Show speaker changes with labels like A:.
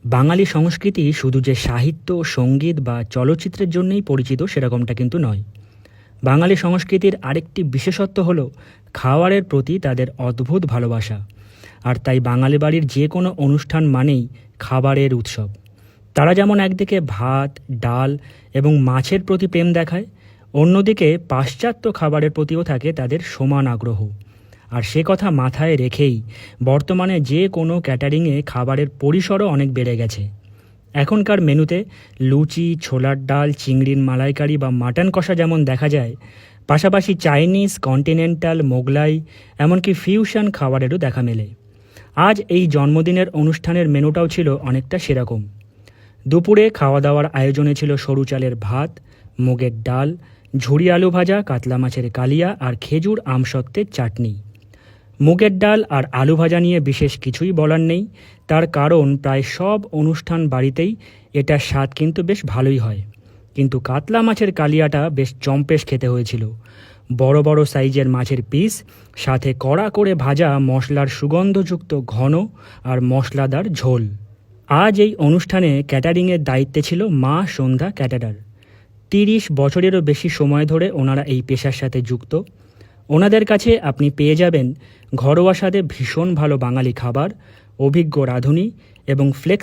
A: বাঙালি সংস্কৃতি শুধু যে সাহিত্য, সঙ্গীত বা চলচ্চিত্রের জন্যই পরিচিত সেরকমটা কিন্তু নয়। বাঙালি সংস্কৃতির আরেকটি বিশেষত্ব হলো খাওয়ারের প্রতি তাদের অদ্ভুত ভালোবাসা। আর তাই বাঙালি বাড়ির যে কোনো অনুষ্ঠান মানেই খাবারের উৎসব। তারা যেমন একদিকে ভাত, ডাল এবং মাছের প্রতি প্রেম দেখায়, অন্যদিকে পাশ্চাত্য খাবারের প্রতিও থাকে তাদের সমান আগ্রহ। আর সে কথা মাথায় রেখেই বর্তমানে যে কোনো ক্যাটারিংয়ে খাবারের পরিসরও অনেক বেড়ে গেছে। এখনকার মেনুতে লুচি, ছোলার ডাল, চিংড়ির মালাইকারি বা মাটন কষা যেমন দেখা যায়, পাশাপাশি চাইনিজ, কন্টিনেন্টাল, মোগলাই, এমনকি ফিউশন খাবারেরও দেখা মেলে। আজ এই জন্মদিনের অনুষ্ঠানের মেনুটাও ছিল অনেকটা সেরকম। দুপুরে খাওয়া দাওয়ার আয়োজনে ছিল সরু চালের ভাত, মুগের ডাল, ঝুরি আলু ভাজা, কাতলা মাছের কালিয়া আর খেজুর আমসত্ত্বের চাটনি। মুগের ডাল আর আলু ভাজা নিয়ে বিশেষ কিছুই বলার নেই, তার কারণ প্রায় সব অনুষ্ঠান বাড়িতেই এটার স্বাদ কিন্তু বেশ ভালোই হয়। কিন্তু কাতলা মাছের কালিয়াটা বেশ জম্পেশ খেতে হয়েছিল। বড় বড় সাইজের মাছের পিস, সাথে কড়া করে ভাজা মশলার সুগন্ধযুক্ত ঘন আর মশলাদার ঝোল। আজ এই অনুষ্ঠানে ক্যাটারিংয়ের দায়িত্বে ছিল মা সন্ধ্যা ক্যাটারার। 30 বছরেরও বেশি সময় ধরে ওনারা এই পেশার সাথে যুক্ত। ওনাদের কাছে আপনি পেয়ে যাবেন ঘরোয়া স্বাদে ভীষণ ভালো বাঙালি খাবার, অভিজ্ঞ রাঁধুনি এবং